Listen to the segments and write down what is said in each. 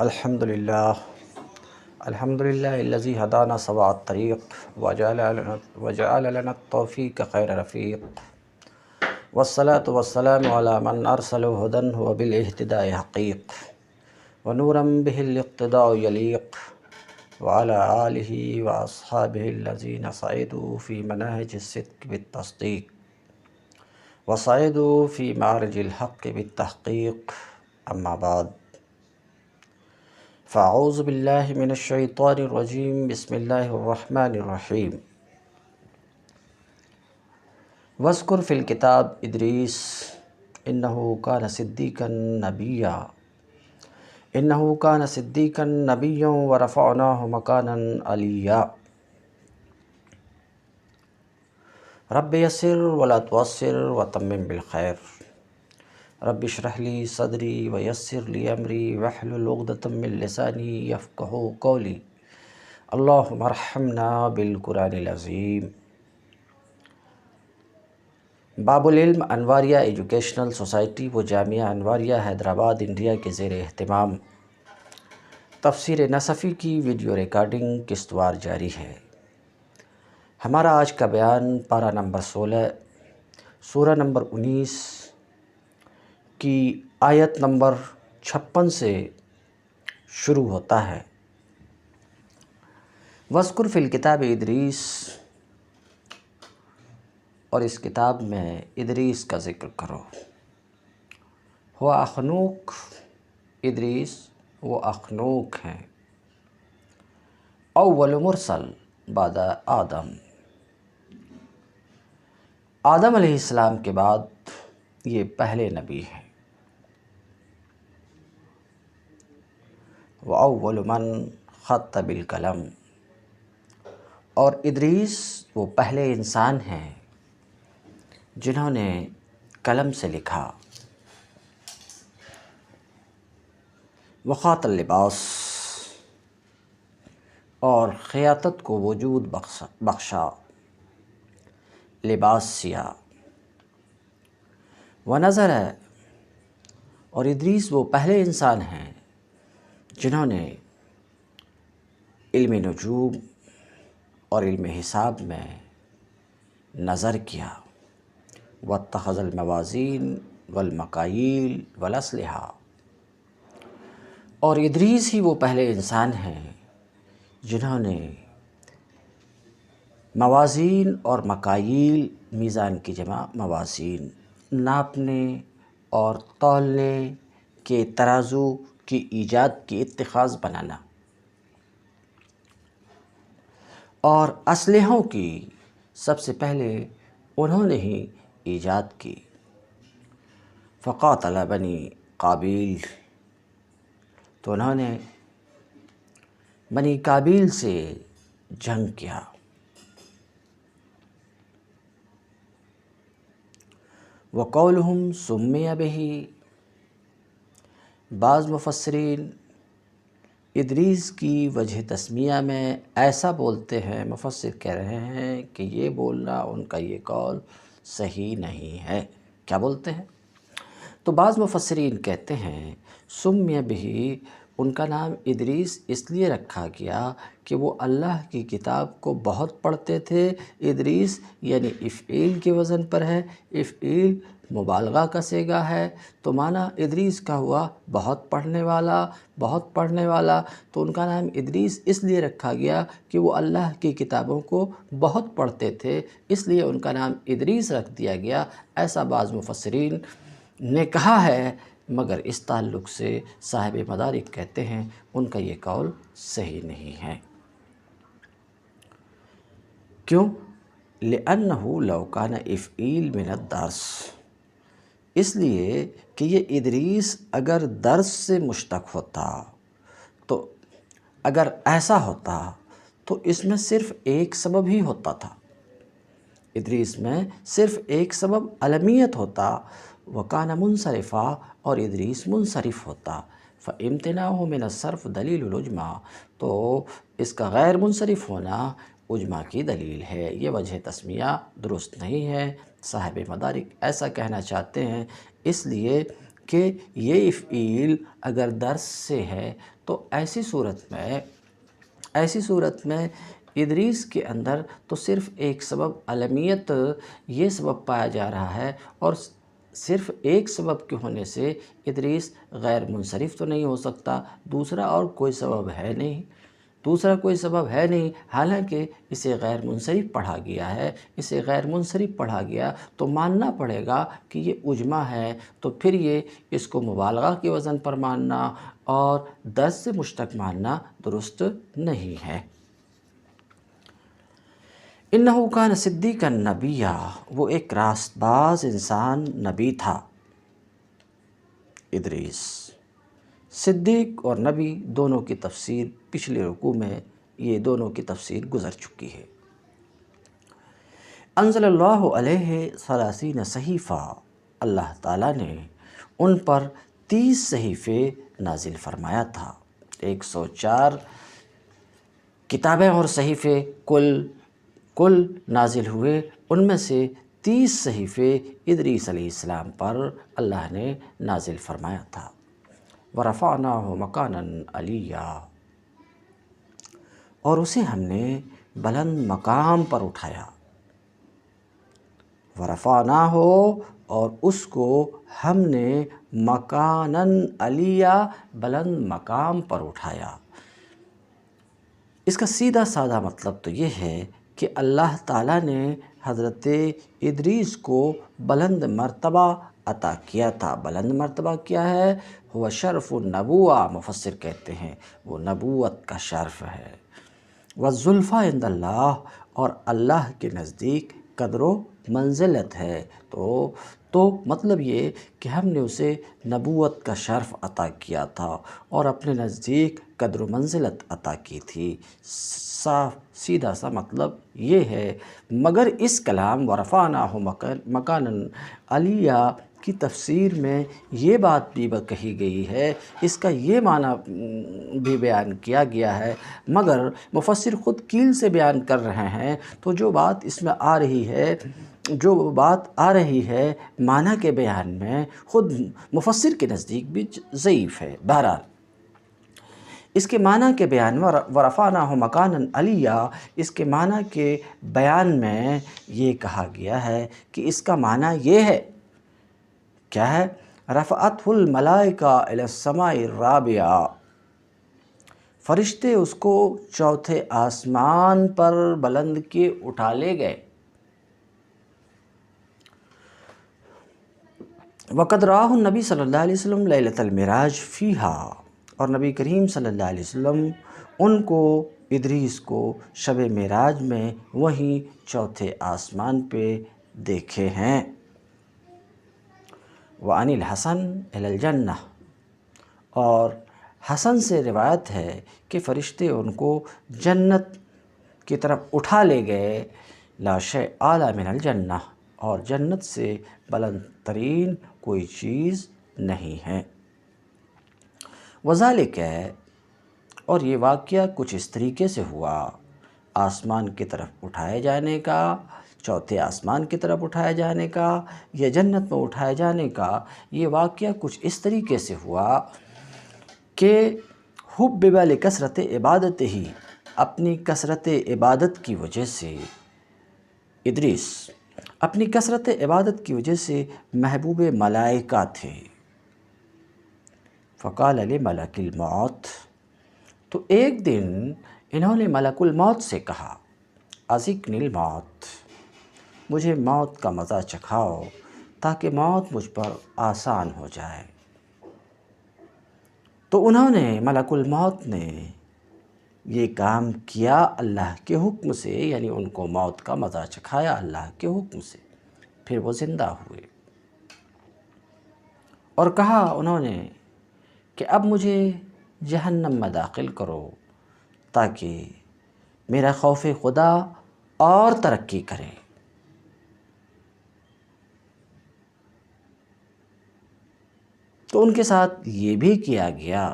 الحمد للہ الذی ہدانا سواء الطریق وجعل لنا التوفیق خیر رفیق والصلاة والسلام علی من ارسلہ ہدی وبالاہتداء حقیق ونورا به الاقتداء یلیق وعلى آلہ واصحابہ الذین صعدوا فی مناہج الصدق بالتصدیق وصعدوا فی معرج الحق بالتحقیق اما بعد فاعوذ باللہ من الشیطان الرجیم بسم اللہ الرحمن الرحیم واذکر فی الکتاب ادریس انہ کان صدیقا نبیا ورفعناہ مکانا علییا رب یسر ولا تعسر وتمم بالخیر رب اشرح لی صدری ویسر لی امری واحلل عقدۃ من لسانی یفقہوا قولی اللہم ارحمنا بالقرآن العظیم۔ باب العلم انواریہ ایجوکیشنل سوسائٹی و جامعہ انواریہ حیدرآباد انڈیا کے زیر اہتمام تفسیر نصفی کی ویڈیو ریکارڈنگ قسطوار جاری ہے۔ ہمارا آج کا بیان پارہ نمبر 16 سورہ نمبر 19 کی آیت نمبر 56 سے شروع ہوتا ہے۔ وَاذْكُرْ فِي الْكِتَابِ ادریس، اور اس کتاب میں ادریس کا ذکر کرو۔ وہ اخنوک، ادریس وہ اخنوک ہیں، اول مرسل بعد آدم، آدم علیہ السلام کے بعد یہ پہلے نبی ہیں۔ وَأَوَّلُ مَنْ خَطَّ بِالْقَلَمِ، اور ادریس وہ پہلے انسان ہیں جنہوں نے قلم سے لکھا۔ وَخَاطَ اللباس، اور خیاطت کو وجود بخشا، لباس سیا۔ ونظر، اور ادریس وہ پہلے انسان ہیں جنہوں نے علم نجوم اور علم حساب میں نظر کیا۔ واتخذ الموازین والمکاییل والاسلحہ، اور ادریس ہی وہ پہلے انسان ہیں جنہوں نے موازین اور مکاییل، میزان کی جمع موازین، ناپنے اور تولنے کے ترازو کی ایجاد کی، اتخاذ بنانا، اور اسلحوں کی سب سے پہلے انہوں نے ہی ایجاد کی۔ فقاتل بنی قابیل، تو انہوں نے بنی قابیل سے جنگ کیا۔ وقولہم سمی بہ، بعض مفسرین ادریس کی وجہ تسمیہ میں ایسا بولتے ہیں، مفسر کہہ رہے ہیں کہ یہ بولنا ان کا یہ قول صحیح نہیں ہے۔ کیا بولتے ہیں؟ تو بعض مفسرین کہتے ہیں سمی بہ، ان کا نام ادریس اس لیے رکھا گیا کہ وہ اللہ کی کتاب کو بہت پڑھتے تھے۔ ادریس یعنی افعیل کے وزن پر ہے، افعیل مبالغہ کا صیغہ ہے، تو معنی ادریس کا ہوا بہت پڑھنے والا، بہت پڑھنے والا۔ تو ان کا نام ادریس اس لیے رکھا گیا کہ وہ اللہ کی کتابوں کو بہت پڑھتے تھے، اس لیے ان کا نام ادریس رکھ دیا گیا، ایسا بعض مفسرین نے کہا ہے۔ مگر اس تعلق سے صاحب مدارک کہتے ہیں ان کا یہ قول صحیح نہیں ہے۔ کیوں؟ لِأَنَّهُ لَوْ كَانَ افعیل من الدرس، اس لیے کہ یہ ادریس اگر درس سے مشتق ہوتا، تو اگر ایسا ہوتا تو اس میں صرف ایک سبب ہی ہوتا تھا، ادریس میں صرف ایک سبب علمیت ہوتا۔ وَكَانَ مُنصَرِفًا، اور ادریس منصرف ہوتا۔ فَامْتِنَاعُهُ مِنَ الصَّرْفِ دَلِيلُ الْعُجْمَةِ، تو اس کا غیر منصرف ہونا عجمہ کی دلیل ہے۔ یہ وجہ تسمیہ درست نہیں ہے۔ صاحب مدارک ایسا کہنا چاہتے ہیں اس لیے کہ یہ فعیل اگر درس سے ہے تو ایسی صورت میں ادریس کے اندر تو صرف ایک سبب علمیت یہ سبب پایا جا رہا ہے، اور صرف ایک سبب کے ہونے سے ادریس غیر منصرف تو نہیں ہو سکتا، دوسرا کوئی سبب ہے نہیں، حالانکہ اسے غیر منصرف پڑھا گیا ہے۔ اسے غیر منصرف پڑھا گیا تو ماننا پڑے گا کہ یہ اجماع ہے، تو پھر یہ اس کو مبالغہ کے وزن پر ماننا اور درس سے مشتق ماننا درست نہیں ہے۔ انہو کان صدیقا نبیّا، وہ ایک راست باز انسان نبی تھا ادریس۔ صدیق اور نبی دونوں کی تفسیر پچھلے رکوع میں یہ دونوں کی تفسیر گزر چکی ہے۔ انزل اللہ علیہ 30 صحیفہ، اللہ تعالیٰ نے ان پر 30 صحیفے نازل فرمایا تھا۔ 104 کتابیں اور صحیفے کل نازل ہوئے، ان میں سے 30 صحیفے ادریس علیہ السلام پر اللہ نے نازل فرمایا تھا۔ وَرَفَعْنَاهُ مَكَانًا عَلِيًّا، اور اسے ہم نے بلند مقام پر اٹھایا۔ وَرَفَعْنَاهُ، اور اس کو ہم نے مَكَانًا عَلِيًّا، بلند مقام پر اٹھایا۔ اس کا سیدھا سادہ مطلب تو یہ ہے کہ اللہ تعالیٰ نے حضرت ادریس کو بلند مرتبہ عطا کیا تھا۔ بلند مرتبہ کیا ہے؟ وہ شرف النبوہ، مفسر کہتے ہیں وہ نبوت کا شرف ہے۔ والزلفیٰ عند اللہ، اور اللہ کے نزدیک قدر و منزلت ہے۔ تو مطلب یہ کہ ہم نے اسے نبوت کا شرف عطا کیا تھا اور اپنے نزدیک قدر و منزلت عطا کی تھی۔ صاف سیدھا سا مطلب یہ ہے، مگر اس کلام ورفعناہ مکانا علیہ کی تفسیر میں یہ بات بھی کہی گئی ہے، اس کا یہ معنی بھی بیان کیا گیا ہے، مگر مفسر خود کیل سے بیان کر رہے ہیں، تو جو بات اس میں آ رہی ہے معنی کے بیان میں، خود مفسر کے نزدیک بھی ضعیف ہے۔ بہرحال اس کے معنی کے بیان میں وَرَفَعْنَاهُ مَكَانًا عَلِيًّا، اس کے معنی کے بیان میں یہ کہا گیا ہے کہ اس کا معنی یہ ہے، کیا ہے؟ رَفَعَتْهُ الْمَلَائِكَةُ إِلَى السَّمَاءِ الرَّابِعَةِ، فرشتے اس کو چوتھے آسمان پر بلند کیے اٹھا لے گئے۔ وَقَدْ رَآهُ النبی صلی اللہ علیہ وسلم لیلۃ المعراج فیہا، اور نبی کریم صلی اللہ علیہ وسلم ان کو ادریس کو شب معراج میں وہیں چوتھے آسمان پہ دیکھے ہیں۔ وعن الحسن الی الجنہ، اور حسن سے روایت ہے کہ فرشتے ان کو جنت کی طرف اٹھا لے گئے۔ لا شیء اعلی من الجنہ، اور جنت سے بلند ترین کوئی چیز نہیں ہے۔ وذالک، اور یہ واقعہ کچھ اس طریقے سے ہوا، آسمان کی طرف اٹھائے جانے کا، چوتھے آسمان کی طرف اٹھائے جانے کا یا جنت میں اٹھائے جانے کا، یہ واقعہ کچھ اس طریقے سے ہوا کہ حُبِّبَ لکثرت عبادتہ، اپنی کثرت عبادت کی وجہ سے ادریس اپنی کثرت عبادت کی وجہ سے محبوب ملائکہ تھے۔ فقال لملک الموت، تو ایک دن انہوں نے ملک الموت سے کہا، اذقنی الموت، مجھے موت کا مزہ چکھاؤ تاکہ موت مجھ پر آسان ہو جائے۔ تو انہوں نے ملک الموت نے یہ کام کیا اللہ کے حکم سے، یعنی ان کو موت کا مزہ چکھایا اللہ کے حکم سے، پھر وہ زندہ ہوئے اور کہا انہوں نے کہ اب مجھے جہنم میں داخل کرو تاکہ میرا خوف خدا اور ترقی کرے۔ تو ان کے ساتھ یہ بھی کیا گیا۔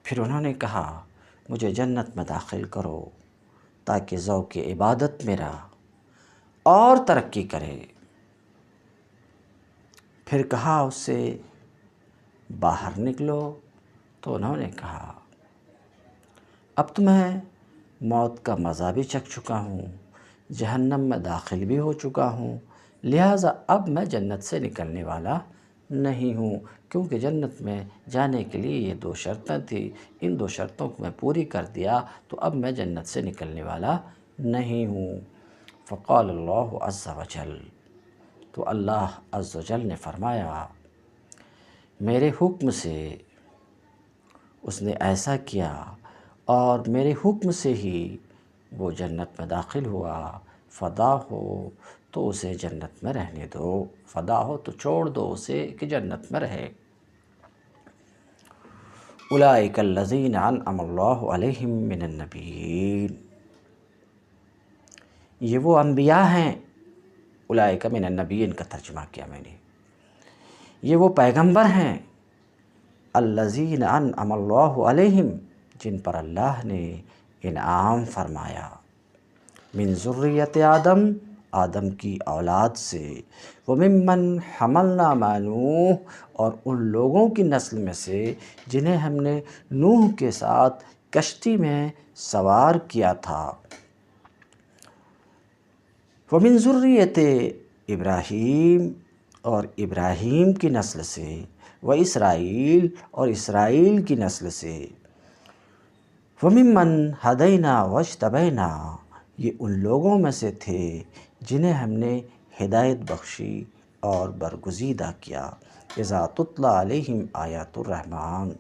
پھر انہوں نے کہا مجھے جنت میں داخل کرو تاکہ ذوق عبادت میرا اور ترقی کرے۔ پھر کہا اس سے باہر نکلو۔ تو انہوں نے کہا اب تو میں موت کا مزہ بھی چکھ چکا ہوں، جہنم میں داخل بھی ہو چکا ہوں، لہٰذا اب میں جنت سے نکلنے والا نہیں ہوں، کیونکہ جنت میں جانے کے لیے یہ 2 شرطیں تھیں، ان 2 شرطوں کو میں پوری کر دیا تو اب میں جنت سے نکلنے والا نہیں ہوں۔ فقال اللہ عز وجل، تو اللہ عز وجل نے فرمایا میرے حکم سے اس نے ایسا کیا اور میرے حکم سے ہی وہ جنت میں داخل ہوا، فدا ہو تو اسے جنت میں رہنے دو، فدا ہو تو چھوڑ دو اسے کہ جنت میں رہے۔ اولئک الذین انعم اللہ علیہم من النبیین، یہ وہ انبیاء ہیں، اولئک من النبیین کا ترجمہ کیا میں نے، یہ وہ پیغمبر ہیں، الذین انعم اللہ علیہم، جن پر اللہ نے انعام فرمایا، من ذریت آدم، آدم کی اولاد سے، وممن حملنا مع نوح، اور ان لوگوں کی نسل میں سے جنہیں ہم نے نوح کے ساتھ کشتی میں سوار کیا تھا، ومن ذریت ابراہیم، اور ابراہیم کی نسل سے، و اسرائیل، اور اسرائیل کی نسل سے، وممن ہدینا واجتبینا، یہ ان لوگوں میں سے تھے جنہیں ہم نے ہدایت بخشی اور برگزیدہ کیا، اذا تتلی علیہم آیات الرحمن،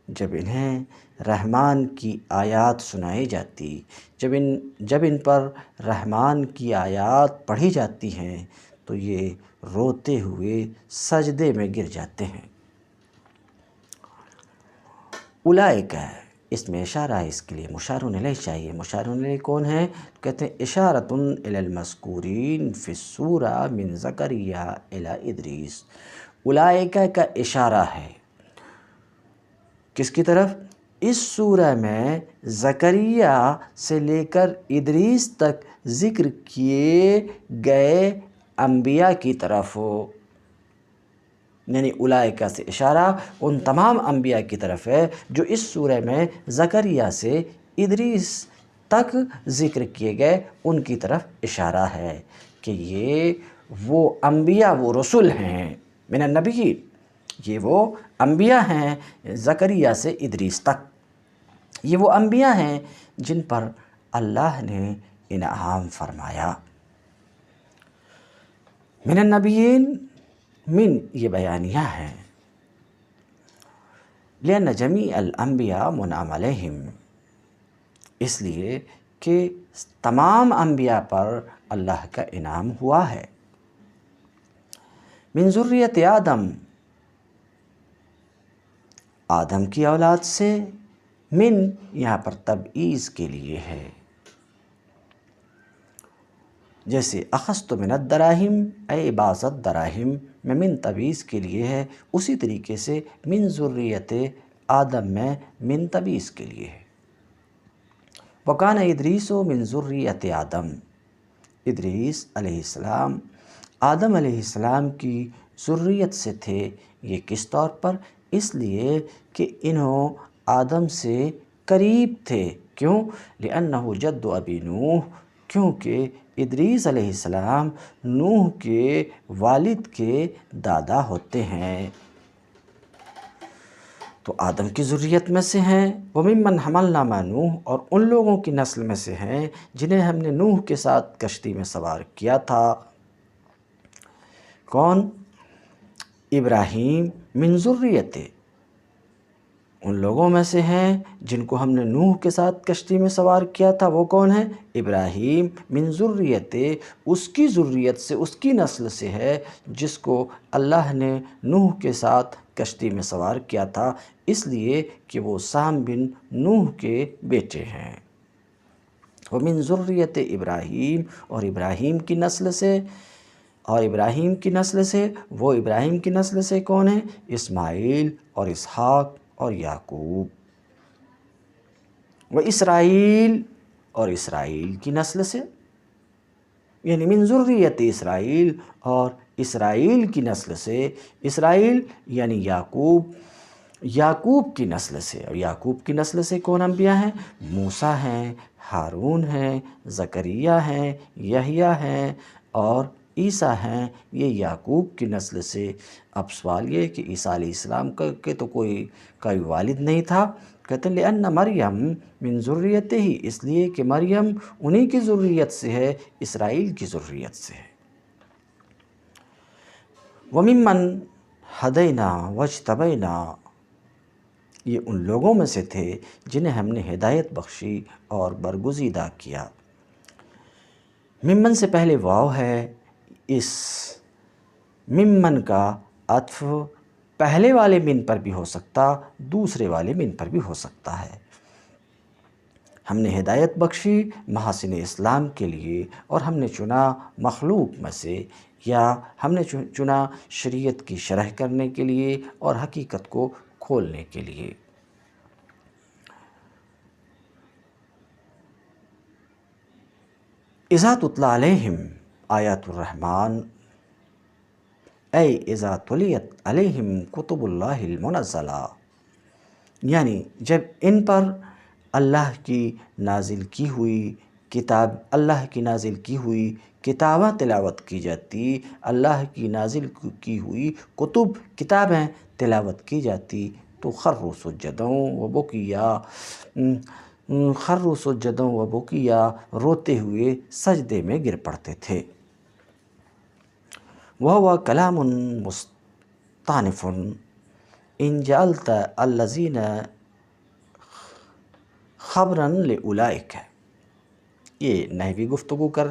جب انہیں رحمان کی آیات سنائی جاتی، جب ان پر رحمان کی آیات پڑھی جاتی ہیں تو یہ روتے ہوئے سجدے میں گر جاتے ہیں۔ اولئک، اس میں اشارہ ہے، اس کے لیے مشار الیہ چاہیے، مشار الیہ کون ہے؟ کہتے ہیں اشارۃ الی المذکورین فی السورہ من زکریا الی ادریس، اولئک کا اشارہ ہے کس کی طرف؟ اس سورہ میں زکریا سے لے کر ادریس تک ذکر کیے گئے انبیاء کی طرف، یعنی اولئک سے اشارہ ان تمام انبیاء کی طرف ہے جو اس سورہ میں زکریا سے ادریس تک ذکر کیے گئے، ان کی طرف اشارہ ہے کہ یہ وہ انبیاء، وہ رسول ہیں من النبیین، یہ وہ انبیاء ہیں زکریا سے ادریس تک، یہ وہ انبیاء ہیں جن پر اللہ نے انعام فرمایا۔ من النبیین، من یہ بیانیہ ہے، لأن جمیع الانبیاء منعم علیہم، اس لیے کہ تمام انبیاء پر اللہ کا انعام ہوا ہے۔ من ذریت آدم، آدم کی اولاد سے، من یہاں پر تبعیض کے لیے ہے، جیسے اخذت من الدراہم اے باعثت دراہم میں من تبعیض کے لیے ہے، اسی طریقے سے من ذریت آدم میں من تبعیض کے لیے ہے۔ وکان ادریس من ذریت آدم، ادریس علیہ السلام آدم علیہ السلام کی ذریت سے تھے، یہ کس طور پر؟ اس لیے کہ انہوں آدم سے قریب تھے، کیوں؟ لأنہ جد ابی نوح، کیونکہ ادریس علیہ السلام نوح کے والد کے دادا ہوتے ہیں، تو آدم کی ذریت میں سے ہیں، وَمِمَّنْ حَمَلْنَا مَعَ نوح، اور ان لوگوں کی نسل میں سے ہیں جنہیں ہم نے نوح کے ساتھ کشتی میں سوار کیا تھا۔ کون؟ ابراہیم، من ذریت، ان لوگوں میں سے ہیں جن کو ہم نے نوح کے ساتھ کشتی میں سوار کیا تھا، وہ کون ہیں؟ ابراہیم، من ذریت، اس کی ذریت سے، اس کی نسل سے ہے جس کو اللہ نے نوح کے ساتھ کشتی میں سوار کیا تھا، اس لیے کہ وہ سام بن نوح کے بیٹے ہیں۔ ومن ذریت ابراہیم، اور ابراہیم کی نسل سے، اور ابراہیم کی نسل سے، وہ ابراہیم کی نسل سے کون ہیں؟ اسماعیل اور اسحاق اور یعقوب، و اسرائیل، اور اسرائیل کی نسل سے، یعنی من ذریت اسرائیل، اور اسرائیل کی نسل سے، اسرائیل یعنی یعقوب، یعقوب کی نسل سے، اور یعقوب کی نسل سے کون انبیاء ہیں؟ موسیٰ ہیں، ہارون ہیں، زکریا ہیں، یحییٰ ہیں اور عیسیٰ ہیں، یہ یعقوب کی نسل سے۔ اب سوال یہ کہ عیسیٰ علیہ السلام کے تو کوئی والد نہیں تھا، کہتے ہیں لِأَنَّ مریم من ذریتہ ہی، اس لیے کہ مریم انہی کی ذریت سے ہے، اسرائیل کی ذریت سے ہے۔ وَمِمَّنْ هَدَيْنَا وَاجْتَبَيْنَا، یہ ان لوگوں میں سے تھے جنہیں ہم نے ہدایت بخشی اور برگزیدہ کیا۔ ممن سے پہلے واو ہے، اس ممن کا عطف پہلے والے من پر بھی ہو سکتا، دوسرے والے من پر بھی ہو سکتا ہے۔ ہم نے ہدایت بخشی محاسن اسلام کے لیے، اور ہم نے چنا مخلوق میں سے، یا ہم نے چنا شریعت کی شرح کرنے کے لیے اور حقیقت کو کھولنے کے لیے۔ اذا تتلی علیہم آیات الرحمن، اے اذا تلیت علیہم کتب اللہ المنزلہ، یعنی جب ان پر اللہ کی نازل کی ہوئی کتاب، اللہ کی نازل کی ہوئی کتابیں تلاوت کی جاتی، اللہ کی نازل کی ہوئی کتب کتابیں تلاوت کی جاتی، تو خروا سجدا و بکیا، خروا سجدا و بکیا، روتے ہوئے سجدے میں گر پڑتے تھے۔ وَهُوَ كَلَامٌ مُسْتَأْنِفٌ إِنْ جَعَلْتَ الَّذِينَ خبراً لِأُولَئِكَ، یہ نحوی گفتگو کر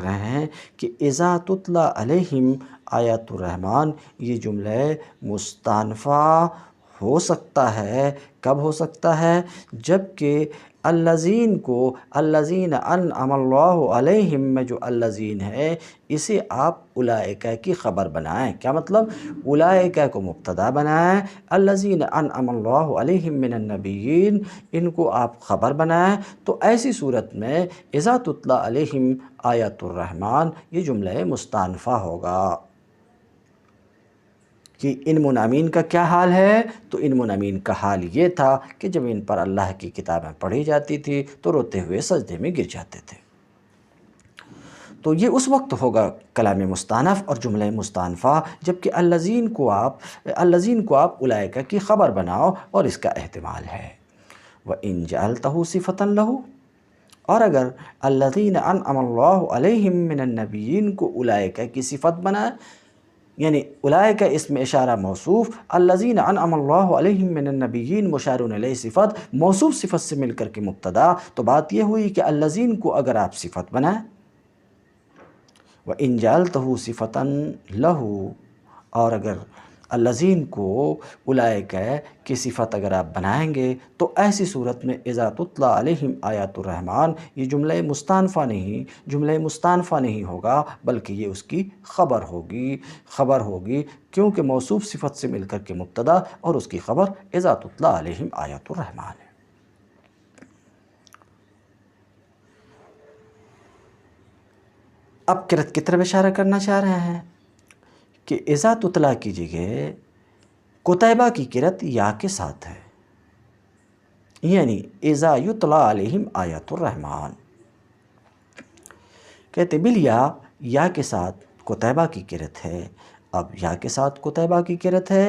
رہے ہیں کہ اذا تتلی علیہم آیات الرحمن، یہ جملہ مستأنفہ ہو سکتا ہے، کب ہو سکتا ہے؟ جب کہ الذین کو، الذین انعم اللہ علیہم میں جو الذین ہے اسے آپ اولئک کی خبر بنائیں۔ کیا مطلب؟ اولئک کو مبتدا بنائیں، الذین انعم اللہ علیہم من النبیین ان کو آپ خبر بنائیں، تو ایسی صورت میں اذا تتلی علیہم آیات الرحمن یہ جملہ مستأنفہ ہوگا۔ کہ ان منامین کا کیا حال ہے؟ تو ان منامین کا حال یہ تھا کہ جب ان پر اللہ کی کتابیں پڑھی جاتی تھی تو روتے ہوئے سجدے میں گر جاتے تھے۔ تو یہ اس وقت ہوگا کلام مستأنف اور جملہ مستأنفہ جبکہ الذین کو آپ اولئک کی خبر بناؤ، اور اس کا احتمال ہے۔ وَإِنْ جَعَلْتَهُ صِفَةً لَهُ، اور اگر الذین انعم اللہ علیہم من النبیین کو اولئک کی صفت بنائے، یعنی اولئک اسم اشارہ موصوف، الذین انعم اللہ علیہم من النبیین مشار الیہ صفت، موصوف صفت سے مل کر کے مبتدا، تو بات یہ ہوئی کہ الذین کو اگر آپ صفت بنائیں، وَإِنْ جَعَلْتَهُ صِفَةً لَهُ، اور اگر الذین کو اولئک کی صفت اگر آپ بنائیں گے تو ایسی صورت میں اذا تتلی علیہم آیات الرحمن یہ جملہ مستأنفہ نہیں ہوگا، بلکہ یہ اس کی خبر ہوگی، کیونکہ موصوف صفت سے مل کر کے مبتدا اور اس کی خبر اذا تتلی علیہم آیات الرحمن ہے۔ اب قرأت کی طرف اشارہ کرنا چاہ رہے ہیں کہ اذا تتلی کی جگہ قتیبہ کی قرأت یا کے ساتھ ہے، یعنی اذا یتلی علیہم آیات الرحمن، کہتے یا کے ساتھ قتیبہ کی قرأت ہے۔ اب یا کے ساتھ قتیبہ کی قرأت ہے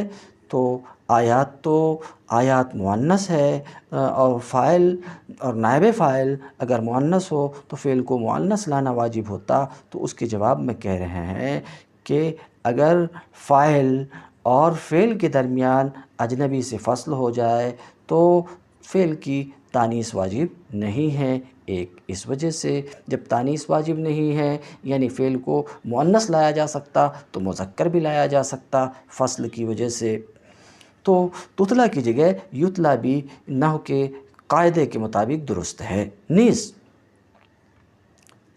تو آیات مؤنث ہے، اور فاعل اور نائب فاعل اگر مؤنث ہو تو فعل کو مؤنث لانا واجب ہوتا، تو اس کے جواب میں کہہ رہے ہیں کہ اگر فاعل اور فعل کے درمیان اجنبی سے فصل ہو جائے تو فعل کی تانیث واجب نہیں ہے۔ ایک اس وجہ سے جب تانیث واجب نہیں ہے، یعنی فعل کو مؤنث لایا جا سکتا تو مذکر بھی لایا جا سکتا فصل کی وجہ سے، تو تتلی کی جگہ یتلی بھی نحو کے قاعدے کے مطابق درست ہے۔ نیز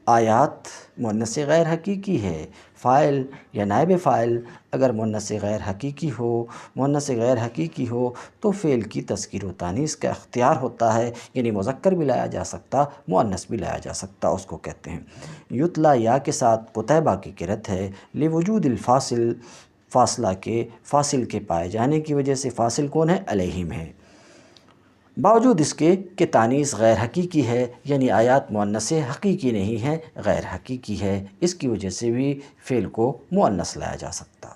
آیات مؤنث غیر حقیقی ہے، فاعل یا نائب فاعل اگر مؤنث غیر حقیقی ہو، مؤنث غیر حقیقی ہو تو فعل کی تذکیر و تانیث کا اختیار ہوتا ہے، یعنی مذکر بھی لایا جا سکتا، مؤنث بھی لایا جا سکتا، اس کو کہتے ہیں یطلا یا کے ساتھ قتیبہ کی قرأت ہے، لوجود الفاصل، فاصل کے پائے جانے کی وجہ سے، فاصل کون ہے؟ علیہم ہے، باوجود اس کے کہ تانیث غیر حقیقی ہے، یعنی آیات مؤنث حقیقی نہیں ہے، غیر حقیقی ہے، اس کی وجہ سے بھی فعل کو مؤنث لایا جا سکتا۔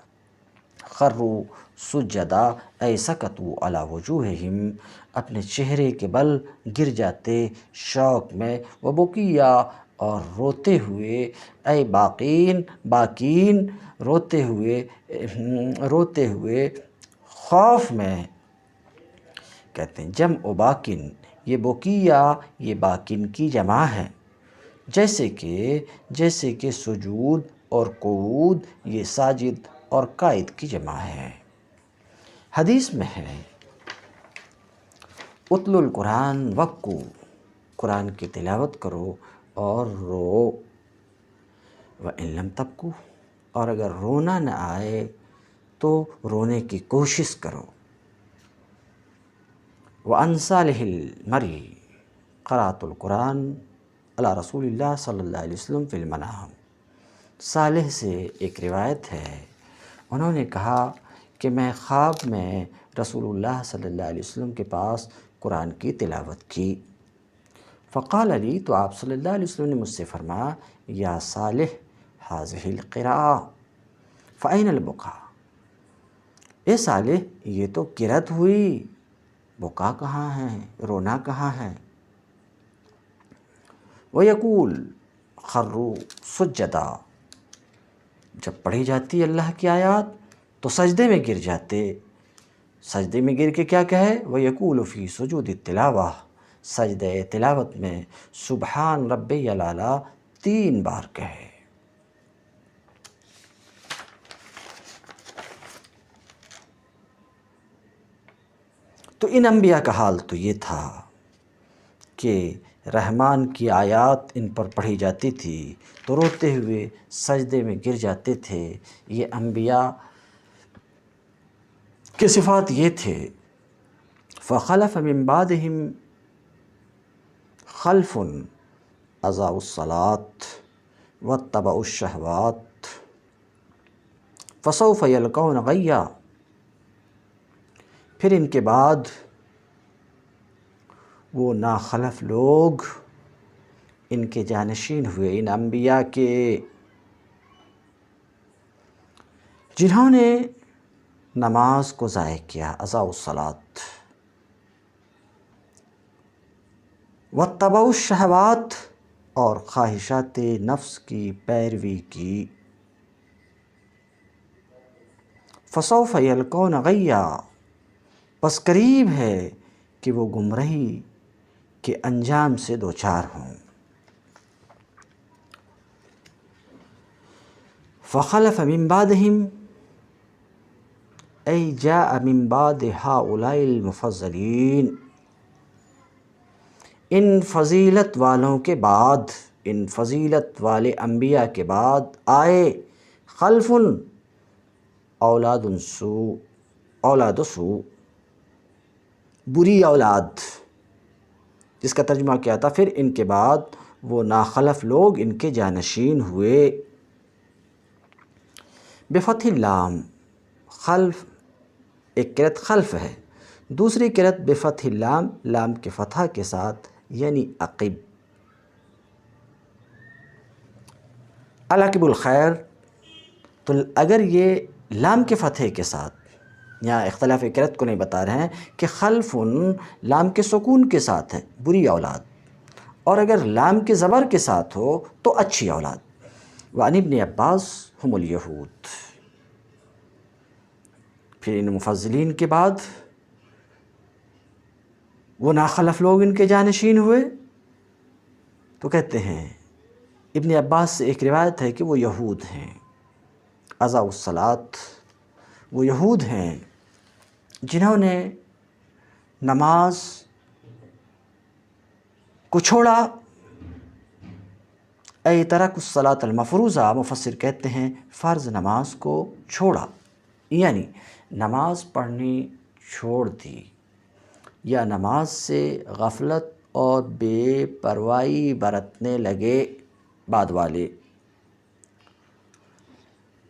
خروا سجدا اے سکتوا علی وجوہہم، اپنے چہرے کے بل گر جاتے شوق میں، وبکیا اور روتے ہوئے، اے باکین روتے ہوئے خوف میں، کہتے ہیں جمع باکن، یہ بکیا یہ باکن کی جمع ہے، جیسے کہ سجود اور قعود یہ ساجد اور قائد کی جمع ہے۔ حدیث میں ہے اتل القرآن وبکو، قرآن کی تلاوت کرو اور رو، وَإِن لَمْ تَبْكُوا، اور اگر رونا نہ آئے تو رونے کی کوشش کرو۔ وَعَنْ صَالِحِ الْمَرْءِ قرأت القرآن علی رسول اللہ صلی اللہ علیہ وسلم فی المنام، صالح سے ایک روایت ہے، انہوں نے کہا کہ میں خواب میں رسول اللہ صلی اللہ علیہ وسلم کے پاس قرآن کی تلاوت کی، فقال علی، تو آپ صلی اللہ علیہ وسلم نے مجھ سے فرمایا، یا صالح ھذہ القراءۃ فأین البکا، اے صالح یہ تو قرأت ہوئی، بکا کہاں ہے، رونا کہاں ہے؟ وَيَقُول خروا سجدا، جب پڑھی جاتی اللہ کی آیات تو سجدے میں گر جاتے، سجدے میں گر کے کیا کہے؟ وَيَقُولُ فِي سُجُودِ التِّلَاوَةِ، سجدہ تلاوت میں سبحان ربی الاعلیٰ 3 بار کہے۔ تو ان انبیاء کا حال تو یہ تھا کہ رحمان کی آیات ان پر پڑھی جاتی تھی تو روتے ہوئے سجدے میں گر جاتے تھے۔ یہ انبیاء کے صفات یہ تھے، فخلف من بعدہم خلف اضاعوا الصلاة واتبعوا الشہوات فسوف یلقون غیا، پھر ان کے بعد وہ ناخلف لوگ ان کے جانشین ہوئے، ان انبیاء کے، جنہوں نے نماز کو ضائع کیا، اضاعوا الصلاۃ، واتبعوا الشہوات، اور خواہشات نفس کی پیروی کی، فسوف یلقون غیا، بس قریب ہے کہ وہ گمراہی کے انجام سے دوچار ہوں۔ فخلف من بعدہم ای جاء من بعد ہؤلاء المفضلین، ان فضیلت والوں کے بعد، ان فضیلت والے انبیاء کے بعد آئے خلف اولاد سوء، اولاد سوء، بری اولاد، جس کا ترجمہ کیا تھا پھر ان کے بعد وہ ناخلف لوگ ان کے جانشین ہوئے۔ بفتح اللام، خلف ایک قرأت خلف ہے، دوسری قرأت بفتح اللام، لام کے فتح کے ساتھ، یعنی عقب، العقب الخیر۔ تو اگر یہ لام کے فتح کے ساتھ، یہاں اختلاف قرأت کو نہیں بتا رہے ہیں کہ خلف لام کے سکون کے ساتھ ہے، بری اولاد، اور اگر لام کے زبر کے ساتھ ہو تو اچھی اولاد۔ وعن ابن عباس ہم الیہود، پھر ان مفضلین کے بعد وہ ناخلف لوگ ان کے جانشین ہوئے، تو کہتے ہیں ابن عباس سے ایک روایت ہے کہ وہ یہود ہیں، اضاعوا الصلاۃ، وہ یہود ہیں جنہوں نے نماز کو چھوڑا، اے ترک الصلاۃ المفروضہ، مفسر کہتے ہیں فرض نماز کو چھوڑا، یعنی نماز پڑھنی چھوڑ دی، یا نماز سے غفلت اور بے پرواہی برتنے لگے بعد والے۔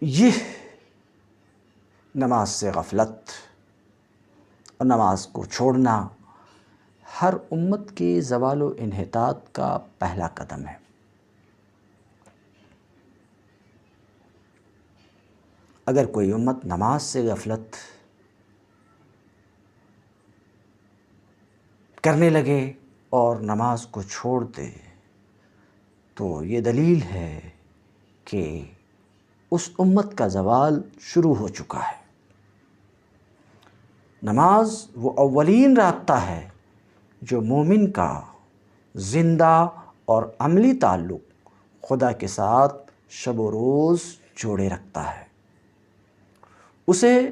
یہ نماز سے غفلت اور نماز کو چھوڑنا ہر امت کے زوال و انحطاط کا پہلا قدم ہے۔ اگر کوئی امت نماز سے غفلت کرنے لگے اور نماز کو چھوڑ دے تو یہ دلیل ہے کہ اس امت کا زوال شروع ہو چکا ہے۔ نماز وہ اولین رابطہ ہے جو مومن کا زندہ اور عملی تعلق خدا کے ساتھ شب و روز جوڑے رکھتا ہے، اسے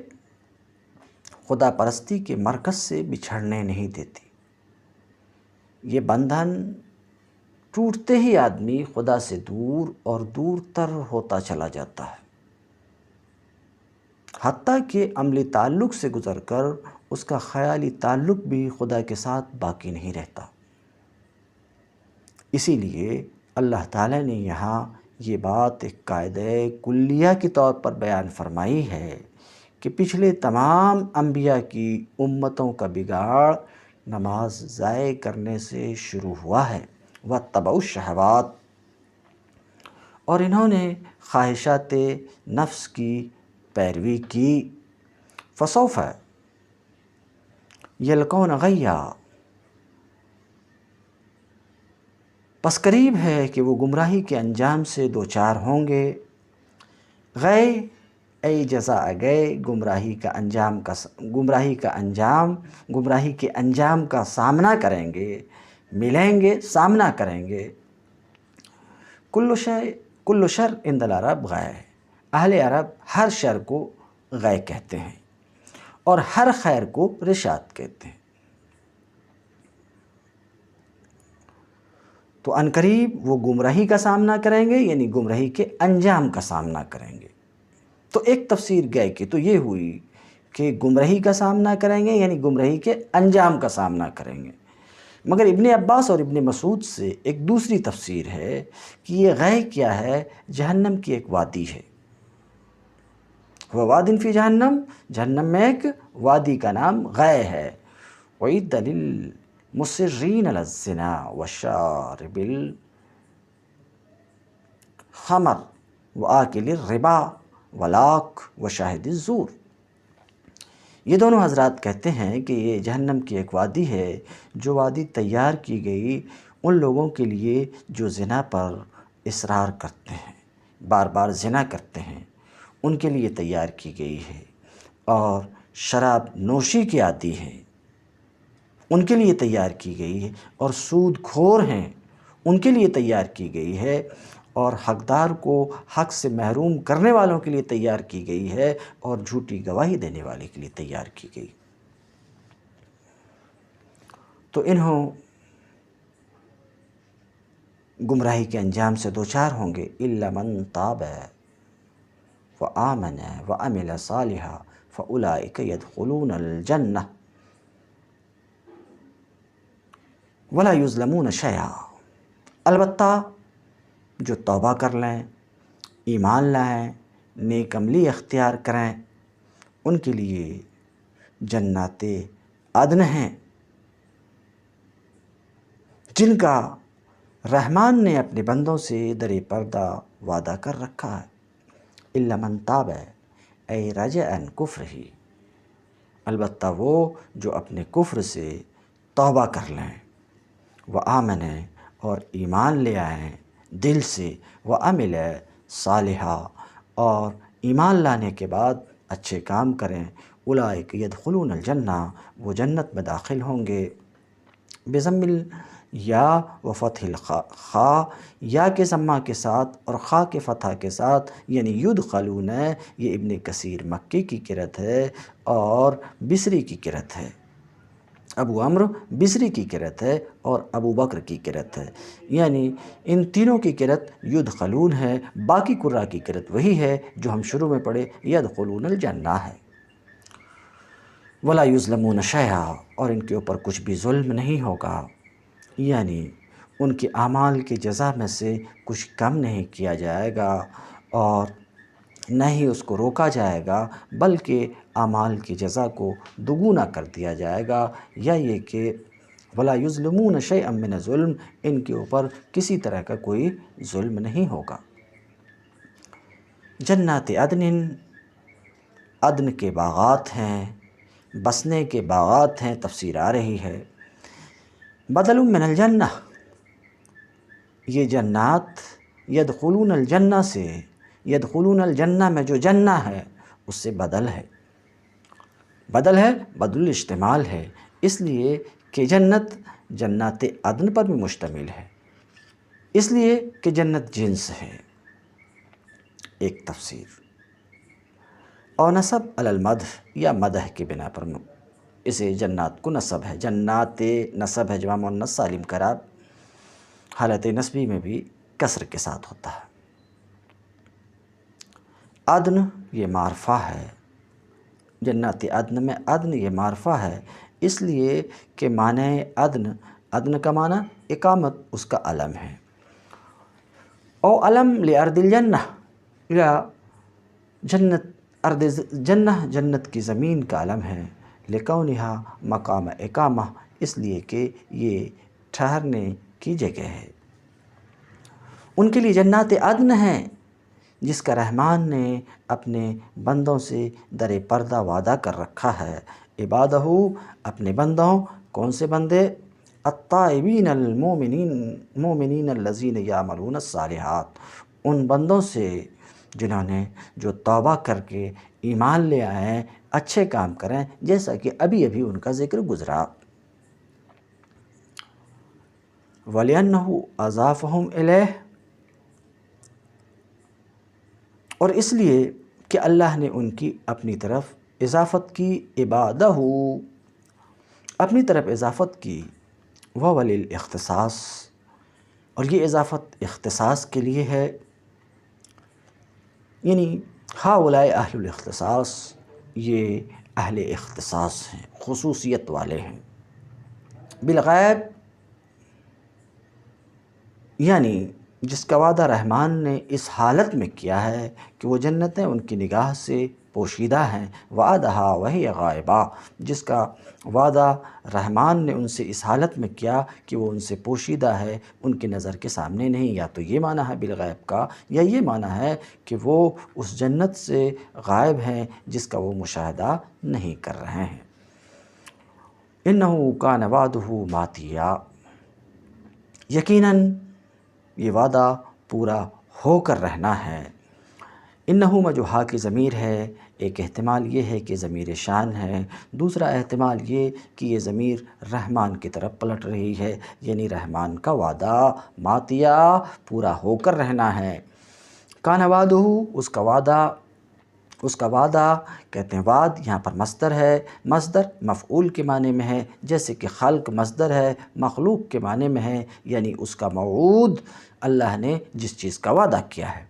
خدا پرستی کے مرکز سے بچھڑنے نہیں دیتی۔ یہ بندھن ٹوٹتے ہی آدمی خدا سے دور اور دور تر ہوتا چلا جاتا ہے، حتیٰ کہ عملی تعلق سے گزر کر اس کا خیالی تعلق بھی خدا کے ساتھ باقی نہیں رہتا۔ اسی لیے اللہ تعالیٰ نے یہاں یہ بات ایک قاعدہ کلیہ کے طور پر بیان فرمائی ہے کہ پچھلے تمام انبیاء کی امتوں کا بگاڑ نماز ضائع کرنے سے شروع ہوا ہے۔ وَاتَّبَعُوا الشَّهَوَاتِ، اور انہوں نے خواہشات نفس کی پیروی کی۔ فَسَوْفَ يَلْقَوْنَ غَيًّا، پس قریب ہے کہ وہ گمراہی کے انجام سے دوچار ہوں گے۔ غے ای جزا گئے، گمراہی کے انجام کا سامنا کریں گے، ملیں گے، سامنا کریں گے۔ کل شر عند العرب غے، اہل عرب ہر شر کو غے کہتے ہیں اور ہر خیر کو رشاد کہتے ہیں۔ تو عنقریب وہ گمراہی کا سامنا کریں گے، یعنی گمراہی کے انجام کا سامنا کریں گے۔ تو ایک تفسیر غے کی تو یہ ہوئی کہ گمراہی کا سامنا کریں گے، یعنی گمراہی کے انجام کا سامنا کریں گے۔ مگر ابن عباس اور ابن مسعود سے ایک دوسری تفسیر ہے کہ یہ غے کیا ہے، جہنم کی ایک وادی ہے۔ وَوَادٍ فِي جہنم، جہنم میں ایک وادی کا نام غے ہے۔ وَعِدَّ لِلْمُصِرِّينَ عَلَى الزِّنَا وَالشَّارِبِ الْخَمْرِ وَآكِلِ الرِّبَا وَلَاكِ وَشَاهِدِ الزُّورِ۔ یہ دونوں حضرات کہتے ہیں کہ یہ جہنم کی ایک وادی ہے، جو وادی تیار کی گئی ان لوگوں کے لیے جو زنا پر اصرار کرتے ہیں، بار بار زنا کرتے ہیں، ان کے لیے تیار کی گئی ہے، اور شراب نوشی کے عادی ہیں ان کے لیے تیار کی گئی ہے، اور سود کھور ہیں ان کے لیے تیار کی گئی ہے، اور حقدار کو حق سے محروم کرنے والوں کے لیے تیار کی گئی ہے، اور جھوٹی گواہی دینے والے کے لیے تیار کی گئی۔ تو انہوں گمراہی کے انجام سے دوچار ہوں گے۔ إِلَّا مَن تَابَ وَآمَنَ وَعَمِلَ صَالِحًا فَأُولَٰئِكَ يَدْخُلُونَ الْجَنَّةَ وَلَا يُظْلَمُونَ شَيْئًا، البتہ جو توبہ کر لیں، ایمان لائیں، نیک عملی اختیار کریں، ان کے لیے جنات عدن ہیں جن کا رحمان نے اپنے بندوں سے در پردہ وعدہ کر رکھا ہے۔ إِلَّا مَن تَابَ اَيْ رَجَعَ عَنْ كُفْرِهِ، البتہ وہ جو اپنے کفر سے توبہ کر لیں، وَآمَنَ اور ایمان لے آئیں دل سے، وَعَمِلَ صَالِحًا اور ایمان لانے کے بعد اچھے کام کریں، أُولَٰئِكَ يَدْخُلُونَ الْجَنَّةَ وہ جنت میں داخل ہوں گے۔ بضم یا وفتح الخاء، یا کے ضمہ کے ساتھ اور خاء کے فتح کے ساتھ، یعنی یدخلون، یہ ابن کثیر مکی کی قرأت ہے اور بصری کی قرأت ہے۔ ابو عمرو بصری کی قرأت ہے اور ابو بکر کی قرأت ہے، یعنی ان تینوں کی قرأت یدخلون ہے، باقی قراء کی قرأت وہی ہے جو ہم شروع میں پڑھے یدخلون الجنہ ہے۔ ولا یظلمون شیئا، اور ان کے اوپر کچھ بھی ظلم نہیں ہوگا، یعنی ان کے اعمال کی جزا میں سے کچھ کم نہیں کیا جائے گا اور نہ ہی اس کو روکا جائے گا، بلکہ اعمال کی جزا کو دوگنا کر دیا جائے گا، یا یہ کہ ولا یظلمون شیئا من الظلم، ان کے اوپر کسی طرح کا کوئی ظلم نہیں ہوگا۔ جنات عدن، عدن کے باغات ہیں، بسنے کے باغات ہیں، تفسیر آ رہی ہے۔ بدل من الجنہ، یہ جنات یدخلون الجنہ سے، یدخلون الجنہ میں جو جنہ ہے اس سے بدل ہے، بدل ہے، بدل الاجتمال ہے، اس لیے کہ جنت جنات عدن پر بھی مشتمل ہے، اس لیے کہ جنت جنس ہے، ایک تفسیر۔ اور نسب علی المدح، یا مدح کی بنا پر اسے جنات کو نسب ہے، جنات نسب ہے، جمع مؤنث سالم کراب، حالت نسبی میں بھی کسر کے ساتھ ہوتا ہے۔ عدن یہ معرفہ ہے، جنات عدن میں عدن یہ معرفہ ہے، اس لیے کہ معنی عدن، عدن کا معنی اقامت، اس کا علم ہے، او علم لارض الجنہ، یا جنت ارض جنہ، جنت کی زمین کا علم ہے، لکونہا مقام اقامہ، اس لیے کہ یہ ٹھہرنے کی جگہ ہے۔ ان کے لیے جنات عدن ہیں جس کا رحمان نے اپنے بندوں سے در پردہ وعدہ کر رکھا ہے، عبادہ، اپنے بندوں، کون سے بندے؟ الطائبین المومنین الذین یعملون الصالحات، ان بندوں سے جنہوں نے جو توبہ کر کے ایمان لے آئیں، اچھے کام کریں، جیسا کہ ابھی ابھی ان کا ذکر گزرا۔ وَلِأَنَّهُ أَضَافَهُمْ إِلَيْهِ، اور اس لیے کہ اللہ نے ان کی اپنی طرف اضافت کی، عبادہ، اپنی طرف اضافت کی، وَلِلْاخْتِصَاص، اور یہ اضافت اختصاص کے لیے ہے، یعنی ہؤلاء اہل الاختصاص، یہ اہل اختصاص ہیں، خصوصیت والے ہیں۔ بالغیب، یعنی جس کا وعدہ رحمان نے اس حالت میں کیا ہے کہ وہ جنتیں ان کی نگاہ سے پوشیدہ ہیں، وعدہا وہی غائبہ، جس کا وعدہ رحمان نے ان سے اس حالت میں کیا کہ وہ ان سے پوشیدہ ہے، ان کی نظر کے سامنے نہیں، یا تو یہ معنی ہے بالغیب کا، یا یہ معنی ہے کہ وہ اس جنت سے غائب ہیں جس کا وہ مشاہدہ نہیں کر رہے ہیں۔ انہ کان وعدہ ماتیا، یقیناً یہ وعدہ پورا ہو کر رہنا ہے۔ انہو میں جو ہا کی ضمیر ہے، ایک احتمال یہ ہے کہ ضمیر شان ہے، دوسرا احتمال یہ کہ یہ ضمیر رحمان کی طرف پلٹ رہی ہے، یعنی رحمان کا وعدہ ماتیا، پورا ہو کر رہنا ہے۔ کان وعدہ، اس کا وعدہ کہتے ہیں وعد، یہاں پر مصدر ہے، مصدر مفعول کے معنی میں ہے، جیسے کہ خلق مصدر ہے، مخلوق کے معنی میں ہے، یعنی اس کا موعود، اللہ نے جس چیز کا وعدہ کیا ہے،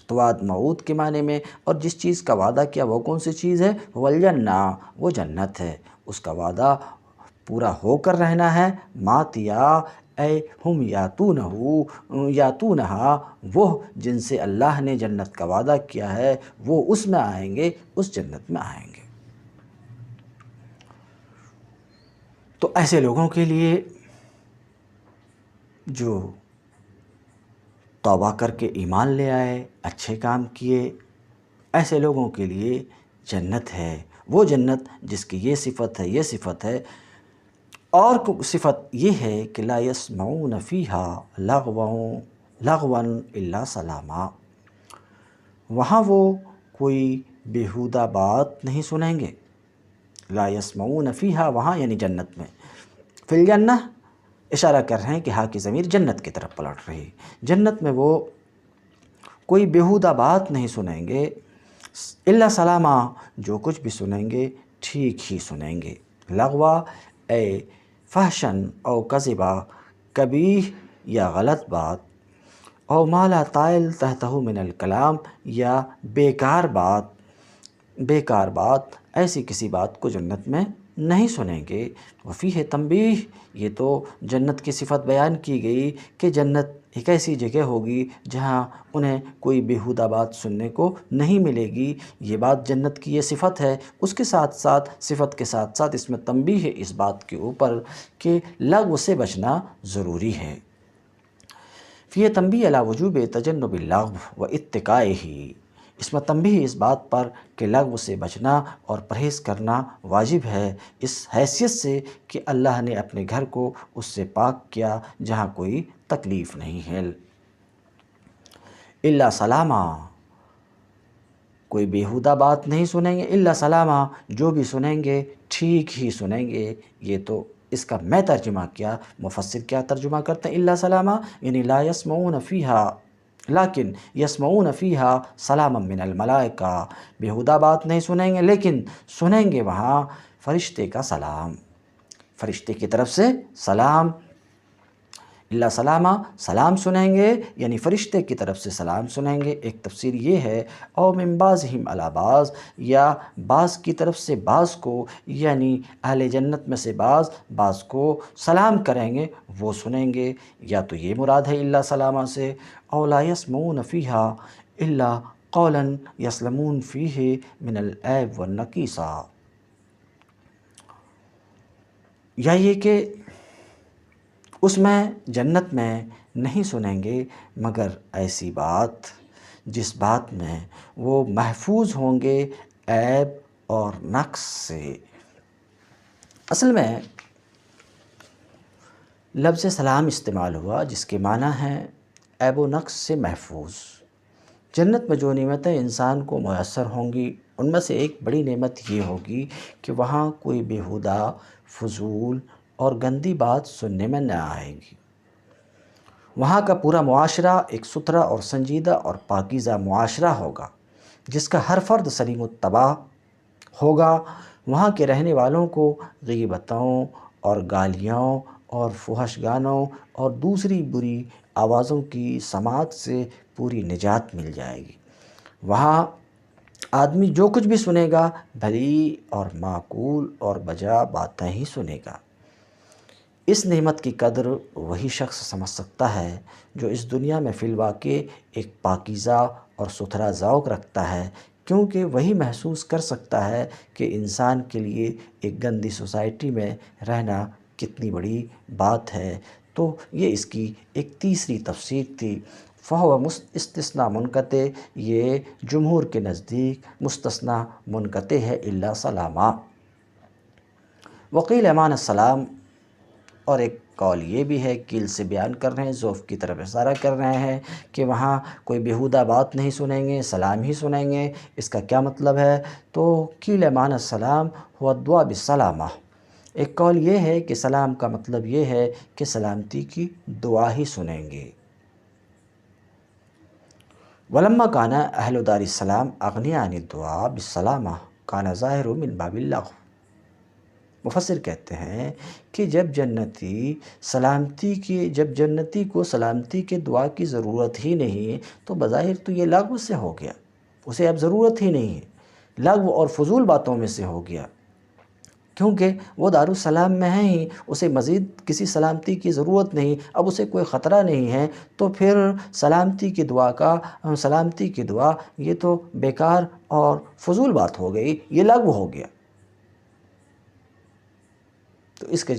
تو وعد موعود کے معنی میں، اور جس چیز کا وعدہ کیا وہ کون سی چیز ہے؟ والجنہ، وہ جنت ہے، اس کا وعدہ پورا ہو کر رہنا ہے۔ ماتیا اے ہم یاتونہا، وہ جن سے اللہ نے جنت کا وعدہ کیا ہے وہ اس میں آئیں گے، اس جنت میں آئیں گے۔ تو ایسے لوگوں کے لیے جو توبہ کر کے ایمان لے آئے، اچھے کام کیے، ایسے لوگوں کے لیے جنت ہے، وہ جنت جس کی یہ صفت ہے، یہ صفت ہے، اور صفت یہ ہے کہ لا یسمعون فیہا لغوا الا سلاما، وہاں وہ کوئی بیہودہ بات نہیں سنیں گے۔ لا یسمعون فیہا، وہاں یعنی جنت میں، فی الجنہ اشارہ کر رہے ہیں کہ ہا کی ضمیر جنت کی طرف پلٹ رہی، جنت میں وہ کوئی بیہودہ بات نہیں سنیں گے، الا سلاما، جو کچھ بھی سنیں گے ٹھیک ہی سنیں گے۔ لغوا اے فحشن او کذبا، کبیح یا غلط بات، او مالا طائل تحتہ من الکلام، یا بیکار بات، ایسی کسی بات کو جنت میں نہیں سنیں گے۔ وفیہ تنبیہ، یہ تو جنت کی صفت بیان کی گئی کہ جنت ایک ایسی جگہ ہوگی جہاں انہیں کوئی بیہودہ بات سننے کو نہیں ملے گی۔ یہ بات جنت کی یہ صفت ہے، اس کے ساتھ ساتھ صفت کے ساتھ ساتھ اس میں تنبیہ ہے اس بات کے اوپر کہ لغو سے بچنا ضروری ہے۔ فی تنبیہ علی وجوب تجنب اللغو و اتقائہ، اس میں تنبیہ اس بات پر کہ لغو سے بچنا اور پرہیز کرنا واجب ہے، اس حیثیت سے کہ اللہ نے اپنے گھر کو اس سے پاک کیا جہاں کوئی تکلیف نہیں ہے۔ الا سلامہ، کوئی بیہودہ بات نہیں سنیں گے، الا سلامہ، جو بھی سنیں گے ٹھیک ہی سنیں گے۔ یہ تو اس کا میں ترجمہ کیا، مفسر کیا ترجمہ کرتے ہیں الا سلامہ، یعنی لا یسمعون فیہا لیکن یسمعون فیہا سلاما من الملائکہ، بیہودہ بات نہیں سنیں گے لیکن سنیں گے وہاں فرشتے کا سلام، فرشتے کی طرف سے سلام۔ اللہ سلامہ، سلام سنیں گے یعنی فرشتے کی طرف سے سلام سنیں گے۔ ایک تفسیر یہ ہے، او من بعضہم علی بعض، یا بعض کی طرف سے بعض کو، یعنی اہل جنت میں سے بعض کو سلام کریں گے، وہ سنیں گے، یا تو یہ مراد ہے اللہ سلامہ سے، او لا یسمعون فیہا الا قولا یسلمون فیہ من العیب والنکیسہ، یا یہ کہ اس میں جنت میں نہیں سنیں گے مگر ایسی بات جس بات میں وہ محفوظ ہوں گے عیب اور نقص سے۔ اصل میں لفظ سلام استعمال ہوا جس کے معنی ہے عیب و نقص سے محفوظ۔ جنت میں جو نعمتیں انسان کو میسر ہوں گی ان میں سے ایک بڑی نعمت یہ ہوگی کہ وہاں کوئی بیہودہ، فضول اور گندی بات سننے میں نہ آئے گی۔ وہاں کا پورا معاشرہ ایک ستھرا اور سنجیدہ اور پاکیزہ معاشرہ ہوگا جس کا ہر فرد سلیم الطبع ہوگا۔ وہاں کے رہنے والوں کو غیبتوں اور گالیوں اور فحش گانوں اور دوسری بری آوازوں کی سماعت سے پوری نجات مل جائے گی۔ وہاں آدمی جو کچھ بھی سنے گا بھلی اور معقول اور بجا باتیں ہی سنے گا۔ اس نعمت کی قدر وہی شخص سمجھ سکتا ہے جو اس دنیا میں فی الواقع ایک پاکیزہ اور ستھرا ذوق رکھتا ہے، کیونکہ وہی محسوس کر سکتا ہے کہ انسان کے لیے ایک گندی سوسائٹی میں رہنا کتنی بڑی بات ہے۔ تو یہ اس کی ایک تیسری تفسیر تھی، فہو استثناء منقطع، یہ جمہور کے نزدیک مستثنیٰ منقطع ہے الا سلامہ۔ وقیل امان السلام، اور ایک قول یہ بھی ہے، قیل سے بیان کر رہے ہیں، ذوف کی طرف اشارہ کر رہے ہیں کہ وہاں کوئی بیہودہ بات نہیں سنیں گے، سلام ہی سنیں گے۔ اس کا کیا مطلب ہے؟ تو قیل امان السلام هو الدعاء بالسلامہ، ایک قول یہ ہے کہ سلام کا مطلب یہ ہے کہ سلامتی کی دعا ہی سنیں گے۔ ولما کان اہل دار السلام اغنیاء عن الدعاء بالسلامہ کان ظاہر من باب اللغو، مفسر کہتے ہیں کہ جب جنتی کو سلامتی کے دعا کی ضرورت ہی نہیں تو بظاہر تو یہ لغو سے ہو گیا، اسے اب ضرورت ہی نہیں ہے، لغو اور فضول باتوں میں سے ہو گیا، کیونکہ وہ دارالسلام میں ہیں ہی، اسے مزید کسی سلامتی کی ضرورت نہیں، اب اسے کوئی خطرہ نہیں ہے، تو پھر سلامتی کی دعا یہ تو بیکار اور فضول بات ہو گئی، یہ لغو ہو گیا۔ تو اس کا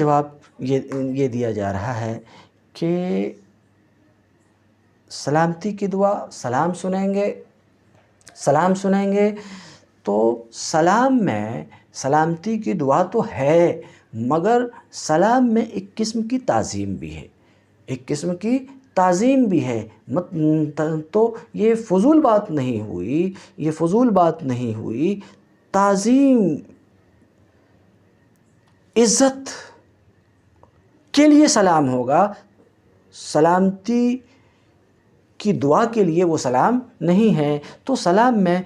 جواب یہ دیا جا رہا ہے کہ سلامتی کی دعا، سلام سنیں گے تو سلام میں سلامتی کی دعا تو ہے مگر سلام میں ایک قسم کی تعظیم بھی ہے، تو یہ فضول بات نہیں ہوئی، تعظیم، عزت کے لیے سلام ہوگا، سلامتی کی دعا کے لیے وہ سلام نہیں ہے، تو سلام میں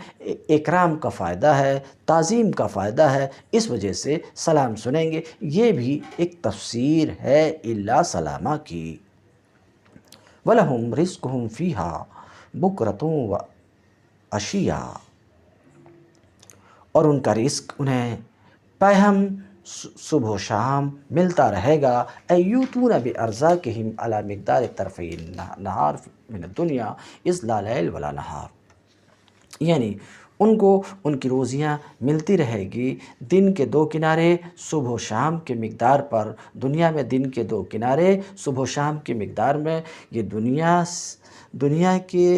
اکرام کا فائدہ ہے، تعظیم کا فائدہ ہے، اس وجہ سے سلام سنیں گے۔ یہ بھی ایک تفسیر ہے الا سلامہ کی۔ وَلَهُمْ رِزْقُهُمْ فِيهَا بُكْرَةٌ وَعَشِيًّا، اور ان کا رزق انہیں پہم صبح و شام ملتا رہے گا۔ ایوتون بِأَرْزَاقِهِمْ عَلَى مِقْدَارِ طَرْفَيِ النَّهَارِ مِنَ الدُّنْيَا إِذْ لَا لَيْلَ وَلَا نَهَارٌ، یعنی ان کو ان کی روزیاں ملتی رہے گی دن کے دو کنارے صبح و شام کے مقدار پر۔ دنیا میں دن کے دو کنارے صبح و شام کی مقدار میں، یہ دنیا کے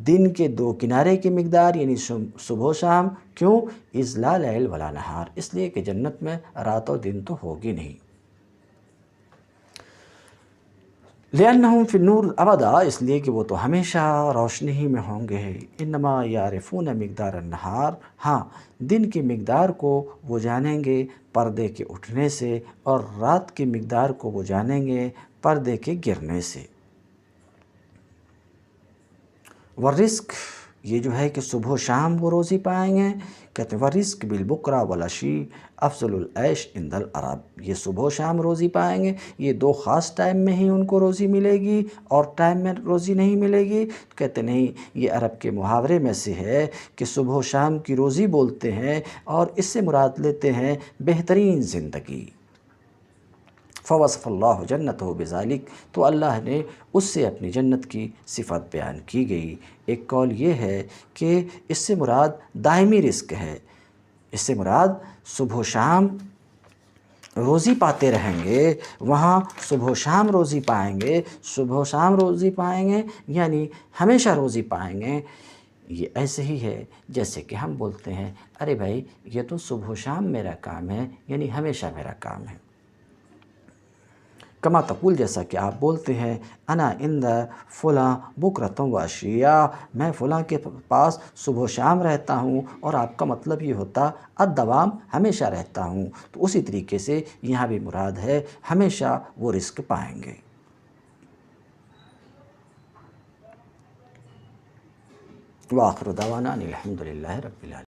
دن کے دو کنارے کی مقدار یعنی صبح و شام۔ کیوں؟ اذ لا لیل ولا نہار، اس لیے کہ جنت میں رات و دن تو ہوگی نہیں۔ لِأَنَّهُمْ فِي النُّورِ أَبَدًا، اس لیے کہ وہ تو ہمیشہ روشنی ہی میں ہوں گے۔ إِنَّمَا يَعْرِفُونَ مِقْدَارَ النَّهَارِ، ہاں دن کی مقدار کو وہ جانیں گے پردے کے اٹھنے سے، اور رات کی مقدار کو وہ جانیں گے پردے کے گرنے سے۔ والرزق، یہ جو ہے کہ صبح و شام وہ روزی پائیں گے، کہتے ہیں والرزق بالبکرہ والعشی افضل العیش عند العرب، یہ صبح و شام روزی پائیں گے، یہ دو خاص ٹائم میں ہی ان کو روزی ملے گی اور ٹائم میں روزی نہیں ملے گی۔ کہتے نہیں، یہ عرب کے محاورے میں سے ہے کہ صبح و شام کی روزی بولتے ہیں اور اس سے مراد لیتے ہیں بہترین زندگی۔ فوصف اللہ جنتہ بذالک، تو اللہ نے اس سے اپنی جنت کی صفت بیان کی گئی۔ ایک قول یہ ہے کہ اس سے مراد دائمی رزق ہے، اس سے مراد صبح و شام روزی پاتے رہیں گے، وہاں صبح و شام روزی پائیں گے، صبح و شام روزی پائیں گے یعنی ہمیشہ روزی پائیں گے۔ یہ ایسے ہی ہے جیسے کہ ہم بولتے ہیں ارے بھائی یہ تو صبح و شام میرا کام ہے، یعنی ہمیشہ میرا کام ہے۔ کما تقول، جیسا کہ آپ بولتے ہیں انا عند فلاں بکرۃ وعشیٰ، میں فلاں کے پاس صبح و شام رہتا ہوں، اور آپ کا مطلب یہ ہوتا الدوام، ہمیشہ رہتا ہوں۔ تو اسی طریقے سے یہاں بھی مراد ہے ہمیشہ وہ رزق پائیں گے۔ وآخر دعوانا ان الحمد للہ رب العالمین۔